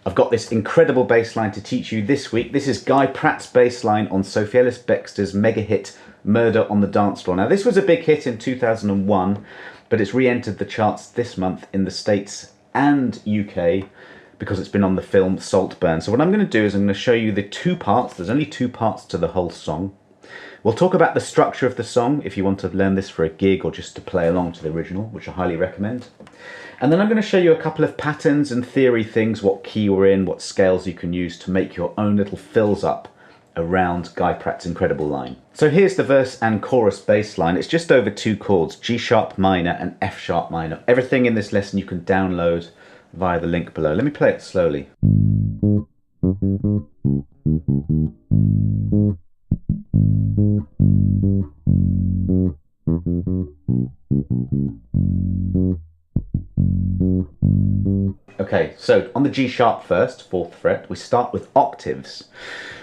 I've got this incredible bass line to teach you this week. This is Guy Pratt's bass line on Sophie Ellis-Bextor's mega hit Murder on the Dance Floor. Now this was a big hit in 2001, but it's re-entered the charts this month in the States and UK because it's been on the film Saltburn. So what I'm going to do is I'm going to show you the two parts. There's only two parts to the whole song. We'll talk about the structure of the song if you want to learn this for a gig or just to play along to the original, which I highly recommend. And then I'm going to show you a couple of patterns and theory things, what key we're in, what scales you can use to make your own little fills up around Guy Pratt's incredible line. So here's the verse and chorus bass line. It's just over 2 chords, G sharp minor and F sharp minor. Everything in this lesson you can download via the link below. Let me play it slowly. Okay, so on the G sharp first, 4th fret, we start with octaves.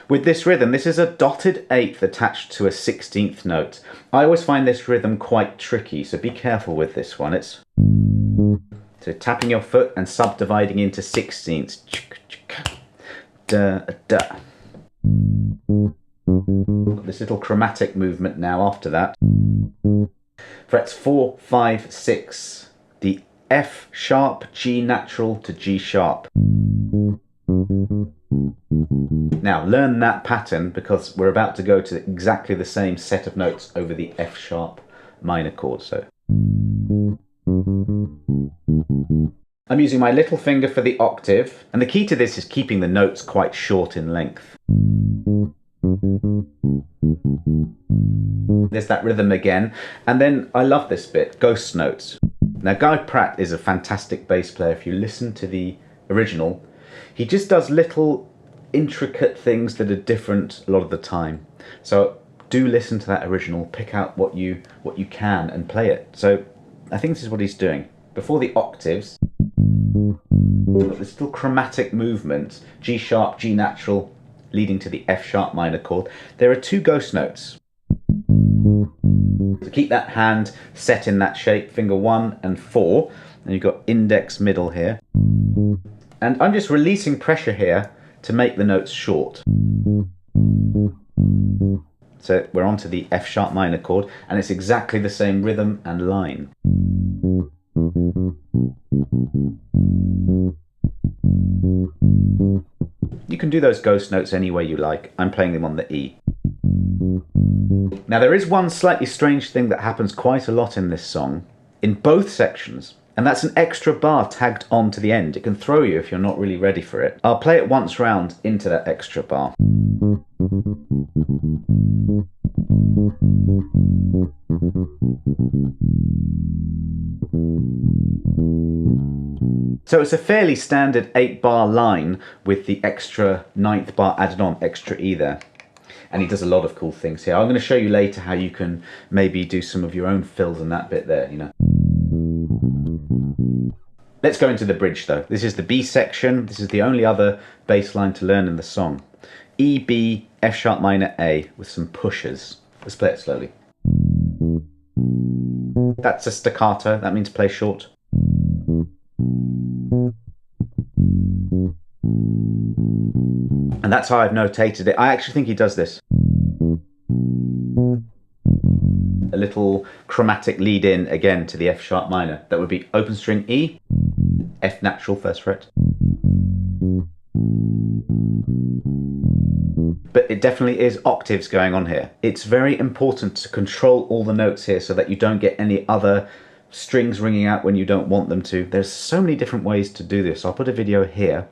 With this rhythm, this is a dotted 8th attached to a 16th note. I always find this rhythm quite tricky, so be careful with this one. It's so tapping your foot and subdividing into 16ths. Da, da. This little chromatic movement now after that. Frets 4, 5, 6. The F sharp, G natural to G sharp. Now learn that pattern because we're about to go to exactly the same set of notes over the F sharp minor chord. So I'm using my little finger for the octave, and the key to this is keeping the notes quite short in length. There's that rhythm again, and then I love this bit, ghost notes. Now Guy Pratt is a fantastic bass player. If you listen to the original, he just does little intricate things that are different a lot of the time. So do listen to that original, pick out what you can and play it. So I think this is what he's doing. Before the octaves, we've got this little chromatic movement, G sharp, G natural, leading to the F sharp minor chord. There are 2 ghost notes. So keep that hand set in that shape, finger 1 and 4, and you've got index middle here. And I'm just releasing pressure here to make the notes short. So we're onto the F sharp minor chord, and it's exactly the same rhythm and line. You can do those ghost notes any way you like. I'm playing them on the E. Now there is one slightly strange thing that happens quite a lot in this song, in both sections, and that's an extra bar tagged on to the end. It can throw you if you're not really ready for it. I'll play it once round into that extra bar. So it's a fairly standard 8-bar line with the extra 9th bar added on, extra E there. And he does a lot of cool things here. I'm going to show you later how you can maybe do some of your own fills in that bit there, you know. Let's go into the bridge though. This is the B section. This is the only other bass line to learn in the song. E, B, F sharp minor, A with some pushes. Let's play it slowly. That's a staccato. That means play short. And that's how I've notated it. I actually think he does this. A little chromatic lead in again to the F sharp minor. That would be open string E, F natural 1st fret. But it definitely is octaves going on here. It's very important to control all the notes here so that you don't get any other strings ringing out when you don't want them to. There's so many different ways to do this. I'll put a video here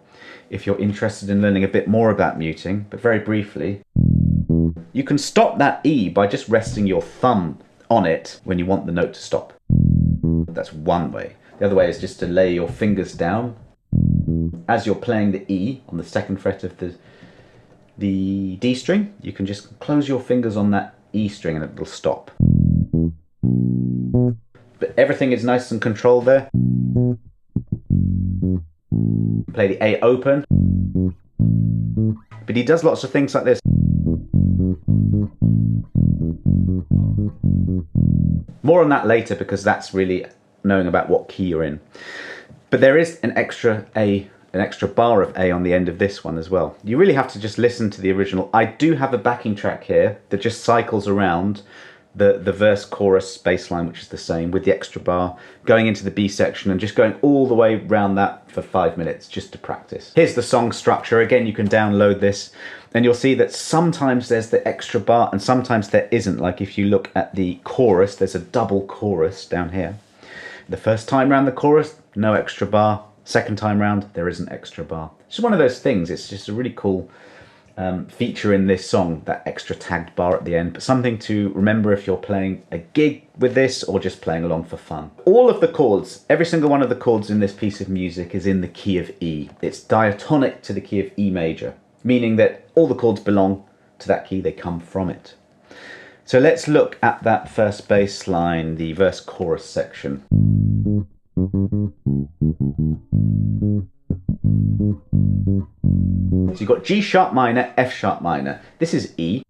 if you're interested in learning a bit more about muting, but very briefly, you can stop that E by just resting your thumb on it when you want the note to stop. That's one way. The other way is just to lay your fingers down as you're playing the E on the 2nd fret of the D string. You can just close your fingers on that E string and it'll stop. But everything is nice and controlled there. Play the A open. But he does lots of things like this. More on that later, because that's really knowing about what key you're in. But there is an extra bar of A on the end of this one as well. You really have to just listen to the original. I do have a backing track here that just cycles around the verse chorus bass line, which is the same, with the extra bar, going into the B section and just going all the way around that for 5 minutes just to practice. Here's the song structure. Again, you can download this and you'll see that sometimes there's the extra bar and sometimes there isn't. Like if you look at the chorus, there's a double chorus down here. The first time round the chorus, no extra bar. Second time round, there is an extra bar. It's just one of those things. It's just a really cool feature in this song, that extra tagged bar at the end, but something to remember if you're playing a gig with this or just playing along for fun. All of the chords, every single one of the chords in this piece of music is in the key of E. It's diatonic to the key of E major, meaning that all the chords belong to that key, they come from it. So let's look at that first bass line, the verse chorus section. So you've got G sharp minor, F sharp minor. This is E.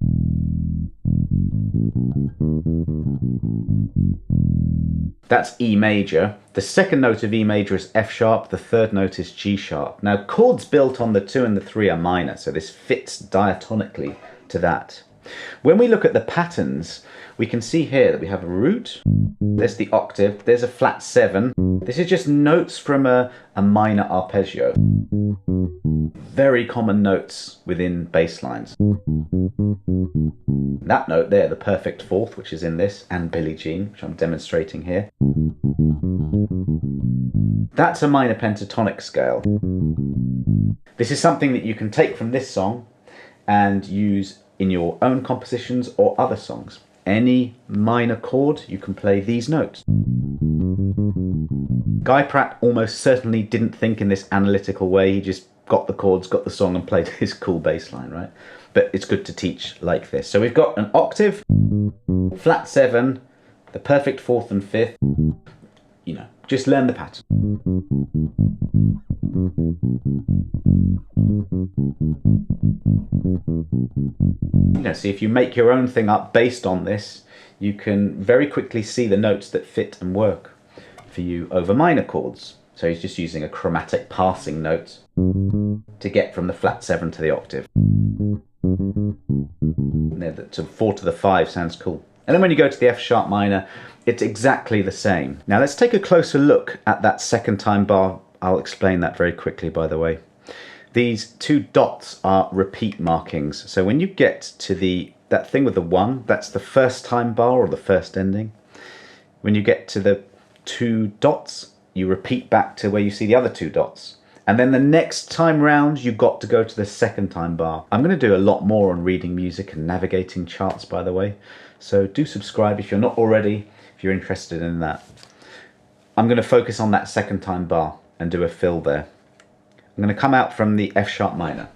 That's E major. The second note of E major is F sharp. The third note is G sharp. Now chords built on the 2 and the 3 are minor, so this fits diatonically to that. When we look at the patterns, we can see here that we have a root, there's the octave, there's a flat 7. This is just notes from a minor arpeggio. Very common notes within bass lines. That note there, the perfect fourth, which is in this, and Billie Jean, which I'm demonstrating here. That's a minor pentatonic scale. This is something that you can take from this song and use in your own compositions or other songs. Any minor chord, you can play these notes. Guy Pratt almost certainly didn't think in this analytical way. He just got the chords, got the song and played his cool bass line, right? But it's good to teach like this. So we've got an octave, flat 7, the perfect fourth and fifth. You know, just learn the pattern. You know, see, if you make your own thing up based on this, you can very quickly see the notes that fit and work for you over minor chords. So he's just using a chromatic passing note to get from the flat 7 to the octave. To 4 to the 5 sounds cool. And then when you go to the F sharp minor, it's exactly the same. Now let's take a closer look at that second time bar. I'll explain that very quickly, by the way. These 2 dots are repeat markings. So when you get to that thing with the 1, that's the first time bar or the first ending. When you get to the 2 dots, you repeat back to where you see the other 2 dots. And then the next time round, you've got to go to the second time bar. I'm going to do a lot more on reading music and navigating charts, by the way. So do subscribe if you're not already, if you're interested in that. I'm going to focus on that second time bar and do a fill there. I'm going to come out from the F sharp minor.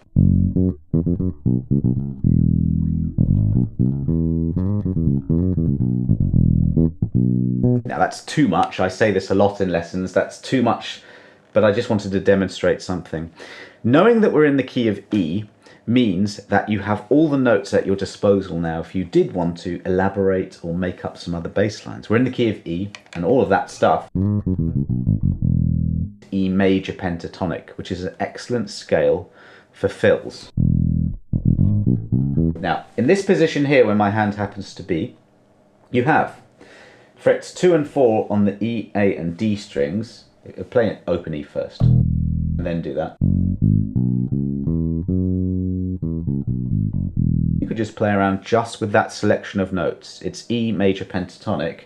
Now that's too much. I say this a lot in lessons. That's too much, but I just wanted to demonstrate something. Knowing that we're in the key of E means that you have all the notes at your disposal now if you did want to elaborate or make up some other bass lines. We're in the key of E and all of that stuff. E major pentatonic, which is an excellent scale for fills. Now, in this position here, where my hand happens to be, you have frets 2 and 4 on the E, A and D strings. Play it open E first, and then do that. You could just play around just with that selection of notes. It's E major pentatonic.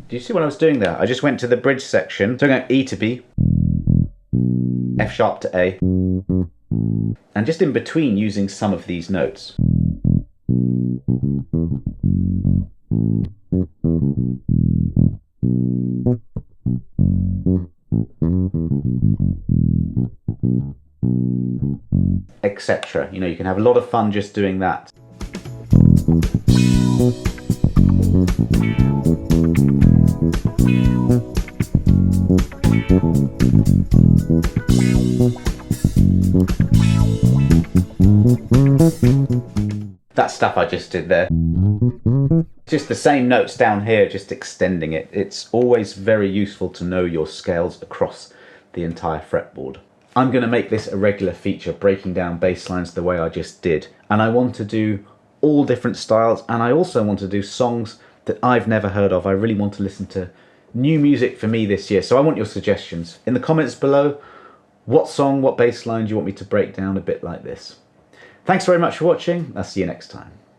Do you see what I was doing there? I just went to the bridge section. So I'm going E to B, F sharp to A, and just in between using some of these notes. Etc. You know, you can have a lot of fun just doing that. that stuff I just did there. Just the same notes down here, just extending it. It's always very useful to know your scales across the entire fretboard. I'm going to make this a regular feature, breaking down bass lines the way I just did. And I want to do all different styles, and I also want to do songs that I've never heard of. I really want to listen to new music for me this year. So I want your suggestions. In the comments below, what song, what bass line do you want me to break down a bit like this? Thanks very much for watching. I'll see you next time.